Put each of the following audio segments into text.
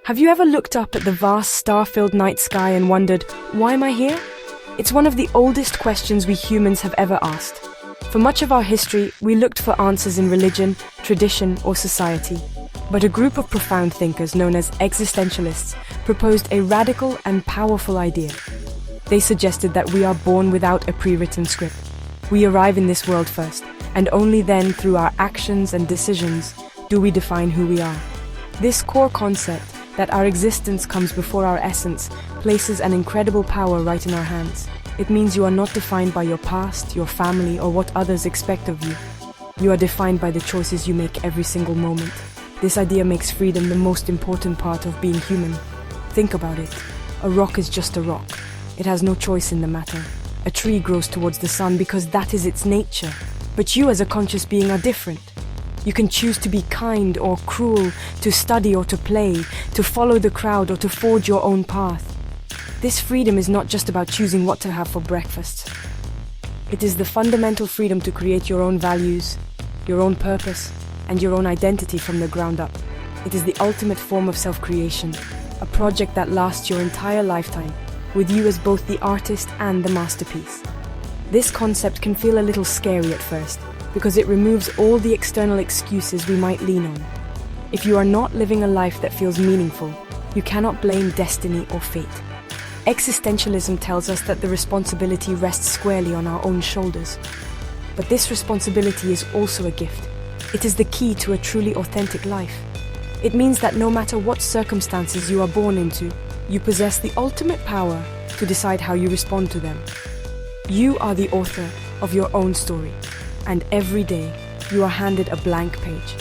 Have you ever looked up at the vast star-filled night sky and wondered, why am I here? It's one of the oldest questions we humans have ever asked. For much of our history, we looked for answers in religion, tradition, or society. But a group of profound thinkers known as existentialists proposed a radical and powerful idea. They suggested that we are born without a pre-written script. We arrive in this world first, and only then, through our actions and decisions, do we define who we are. This core concept, that our existence comes before our essence, places an incredible power right in our hands. It means you are not defined by your past, your family, or what others expect of you. You are defined by the choices you make every single moment. This idea makes freedom the most important part of being human. Think about it. A rock is just a rock. It has no choice in the matter. A tree grows towards the sun because that is its nature. But you as a conscious being are different. You can choose to be kind or cruel, to study or to play, to follow the crowd or to forge your own path. This freedom is not just about choosing what to have for breakfast. It is the fundamental freedom to create your own values, your own purpose, and your own identity from the ground up. It is the ultimate form of self-creation, a project that lasts your entire lifetime, with you as both the artist and the masterpiece. This concept can feel a little scary at first, because it removes all the external excuses we might lean on. If you are not living a life that feels meaningful, you cannot blame destiny or fate. Existentialism tells us that the responsibility rests squarely on our own shoulders. But this responsibility is also a gift. It is the key to a truly authentic life. It means that no matter what circumstances you are born into, you possess the ultimate power to decide how you respond to them. You are the author of your own story. And every day, you are handed a blank page.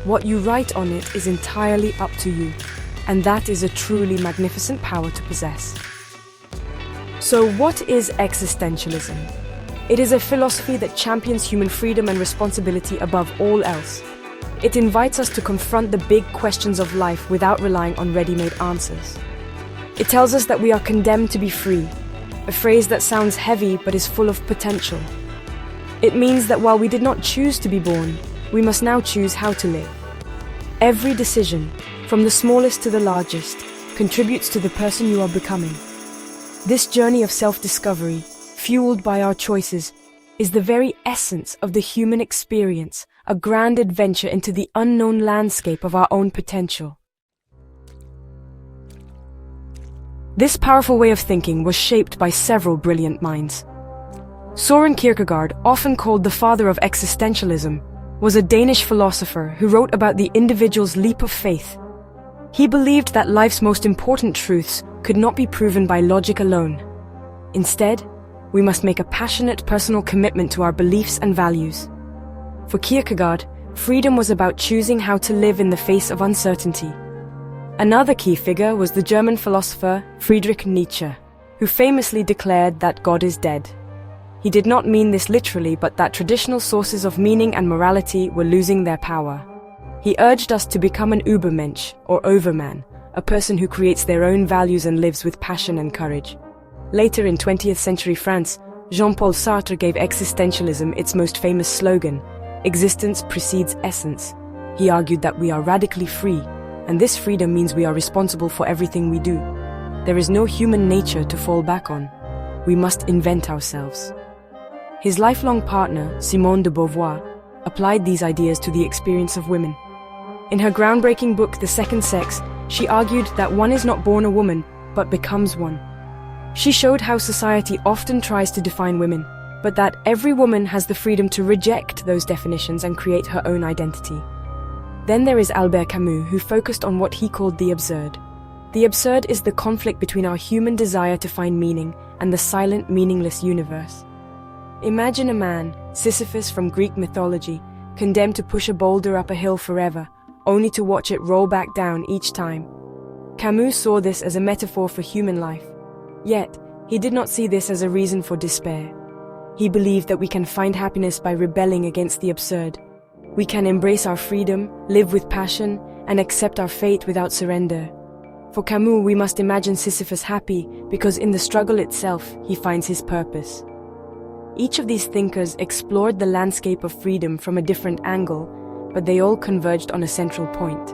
What you write on it is entirely up to you, and that is a truly magnificent power to possess. So what is existentialism? It is a philosophy that champions human freedom and responsibility above all else. It invites us to confront the big questions of life without relying on ready-made answers. It tells us that we are condemned to be free, a phrase that sounds heavy but is full of potential. It means that while we did not choose to be born, we must now choose how to live. Every decision, from the smallest to the largest, contributes to the person you are becoming. This journey of self-discovery, fueled by our choices, is the very essence of the human experience, a grand adventure into the unknown landscape of our own potential. This powerful way of thinking was shaped by several brilliant minds. Søren Kierkegaard, often called the father of existentialism, was a Danish philosopher who wrote about the individual's leap of faith. He believed that life's most important truths could not be proven by logic alone. Instead, we must make a passionate personal commitment to our beliefs and values. For Kierkegaard, freedom was about choosing how to live in the face of uncertainty. Another key figure was the German philosopher Friedrich Nietzsche, who famously declared that God is dead. He did not mean this literally, but that traditional sources of meaning and morality were losing their power. He urged us to become an Übermensch, or overman, a person who creates their own values and lives with passion and courage. Later in 20th century France, Jean-Paul Sartre gave existentialism its most famous slogan, "Existence precedes essence." He argued that we are radically free, and this freedom means we are responsible for everything we do. There is no human nature to fall back on. We must invent ourselves. His lifelong partner, Simone de Beauvoir, applied these ideas to the experience of women. In her groundbreaking book, The Second Sex, she argued that one is not born a woman, but becomes one. She showed how society often tries to define women, but that every woman has the freedom to reject those definitions and create her own identity. Then there is Albert Camus, who focused on what he called the absurd. The absurd is the conflict between our human desire to find meaning and the silent, meaningless universe. Imagine a man, Sisyphus from Greek mythology, condemned to push a boulder up a hill forever, only to watch it roll back down each time. Camus saw this as a metaphor for human life. Yet, he did not see this as a reason for despair. He believed that we can find happiness by rebelling against the absurd. We can embrace our freedom, live with passion, and accept our fate without surrender. For Camus, we must imagine Sisyphus happy because in the struggle itself, he finds his purpose. Each of these thinkers explored the landscape of freedom from a different angle, but they all converged on a central point.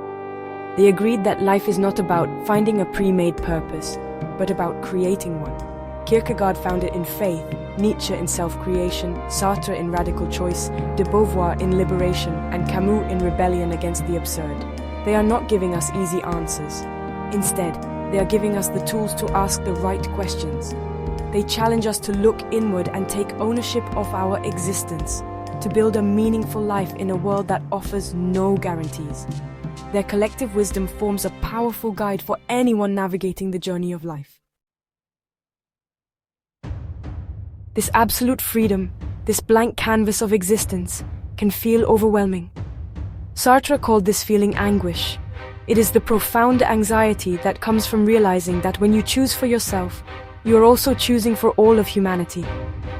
They agreed that life is not about finding a pre-made purpose, but about creating one. Kierkegaard found it in faith, Nietzsche in self-creation, Sartre in radical choice, de Beauvoir in liberation, and Camus in rebellion against the absurd. They are not giving us easy answers. Instead, they are giving us the tools to ask the right questions. They challenge us to look inward and take ownership of our existence, to build a meaningful life in a world that offers no guarantees. Their collective wisdom forms a powerful guide for anyone navigating the journey of life. This absolute freedom, this blank canvas of existence, can feel overwhelming. Sartre called this feeling anguish. It is the profound anxiety that comes from realizing that when you choose for yourself, you are also choosing for all of humanity.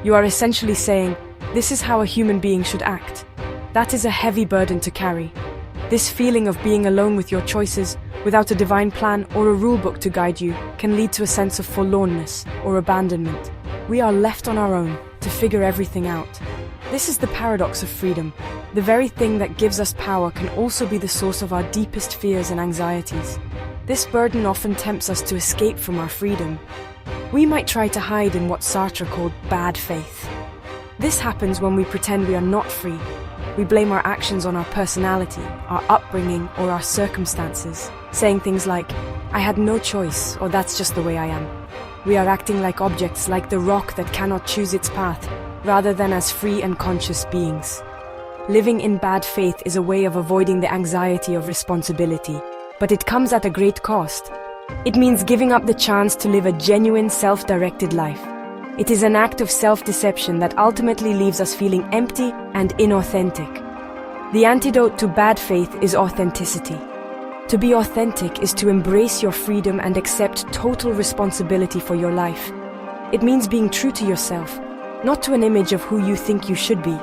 You are essentially saying, this is how a human being should act. That is a heavy burden to carry. This feeling of being alone with your choices, without a divine plan or a rule book to guide you, can lead to a sense of forlornness or abandonment. We are left on our own to figure everything out. This is the paradox of freedom. The very thing that gives us power can also be the source of our deepest fears and anxieties. This burden often tempts us to escape from our freedom. We might try to hide in what Sartre called bad faith. This happens when we pretend we are not free. We blame our actions on our personality, our upbringing, or our circumstances, saying things like, I had no choice, or that's just the way I am. We are acting like objects, like the rock that cannot choose its path, rather than as free and conscious beings. Living in bad faith is a way of avoiding the anxiety of responsibility, but it comes at a great cost. It means giving up the chance to live a genuine, self-directed life. It is an act of self-deception that ultimately leaves us feeling empty and inauthentic. The antidote to bad faith is authenticity. To be authentic is to embrace your freedom and accept total responsibility for your life. It means being true to yourself, not to an image of who you think you should be.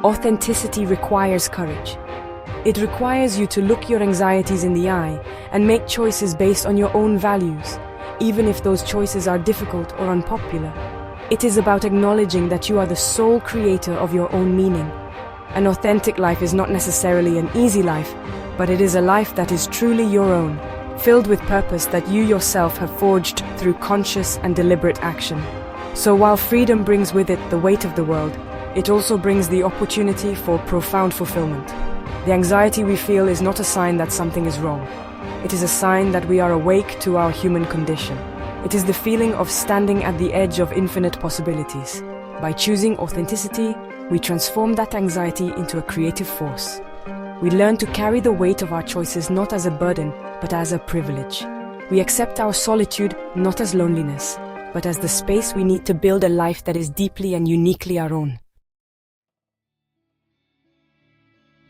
Authenticity requires courage. It requires you to look your anxieties in the eye and make choices based on your own values, even if those choices are difficult or unpopular. It is about acknowledging that you are the sole creator of your own meaning. An authentic life is not necessarily an easy life, but it is a life that is truly your own, filled with purpose that you yourself have forged through conscious and deliberate action. So while freedom brings with it the weight of the world, it also brings the opportunity for profound fulfillment. The anxiety we feel is not a sign that something is wrong. It is a sign that we are awake to our human condition. It is the feeling of standing at the edge of infinite possibilities. By choosing authenticity, we transform that anxiety into a creative force. We learn to carry the weight of our choices not as a burden, but as a privilege. We accept our solitude not as loneliness, but as the space we need to build a life that is deeply and uniquely our own.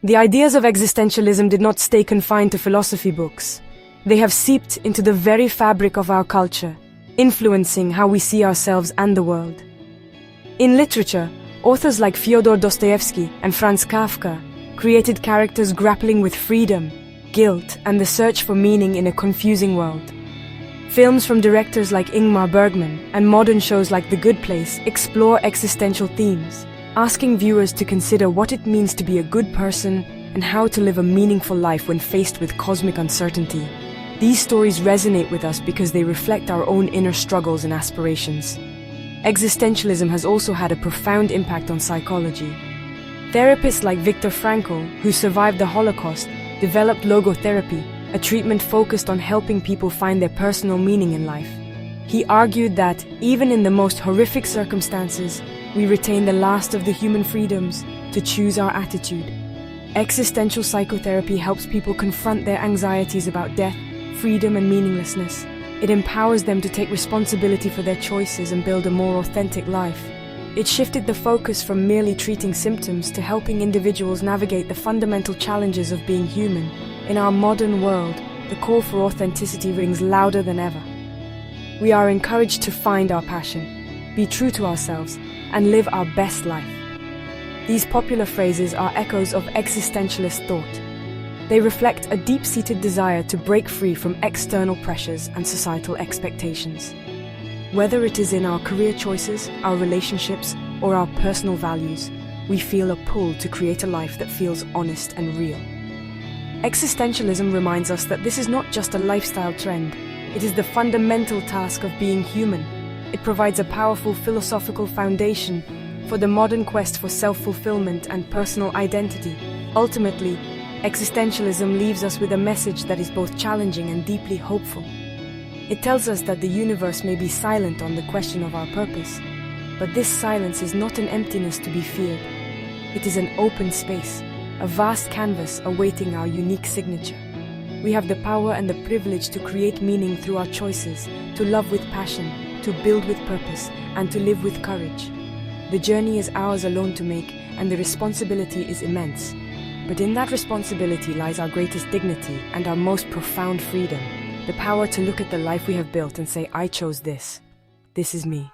The ideas of existentialism did not stay confined to philosophy books. They have seeped into the very fabric of our culture, influencing how we see ourselves and the world. In literature, authors like Fyodor Dostoevsky and Franz Kafka created characters grappling with freedom, guilt, and the search for meaning in a confusing world. Films from directors like Ingmar Bergman and modern shows like The Good Place explore existential themes, asking viewers to consider what it means to be a good person and how to live a meaningful life when faced with cosmic uncertainty. These stories resonate with us because they reflect our own inner struggles and aspirations. Existentialism has also had a profound impact on psychology. Therapists like Viktor Frankl, who survived the Holocaust, developed logotherapy, a treatment focused on helping people find their personal meaning in life. He argued that, even in the most horrific circumstances, we retain the last of the human freedoms to choose our attitude. Existential psychotherapy helps people confront their anxieties about death, freedom, and meaninglessness. It empowers them to take responsibility for their choices and build a more authentic life. It shifted the focus from merely treating symptoms to helping individuals navigate the fundamental challenges of being human. In our modern world, the call for authenticity rings louder than ever. We are encouraged to find our passion, be true to ourselves, and live our best life. These popular phrases are echoes of existentialist thought. They reflect a deep-seated desire to break free from external pressures and societal expectations. Whether it is in our career choices, our relationships, or our personal values, we feel a pull to create a life that feels honest and real. Existentialism reminds us that this is not just a lifestyle trend, it is the fundamental task of being human. It provides a powerful philosophical foundation for the modern quest for self-fulfillment and personal identity. Ultimately, existentialism leaves us with a message that is both challenging and deeply hopeful. It tells us that the universe may be silent on the question of our purpose, but this silence is not an emptiness to be feared. It is an open space, a vast canvas awaiting our unique signature. We have the power and the privilege to create meaning through our choices, to love with passion, to build with purpose, and to live with courage. The journey is ours alone to make, and the responsibility is immense. But in that responsibility lies our greatest dignity and our most profound freedom, the power to look at the life we have built and say, I chose this. This is me.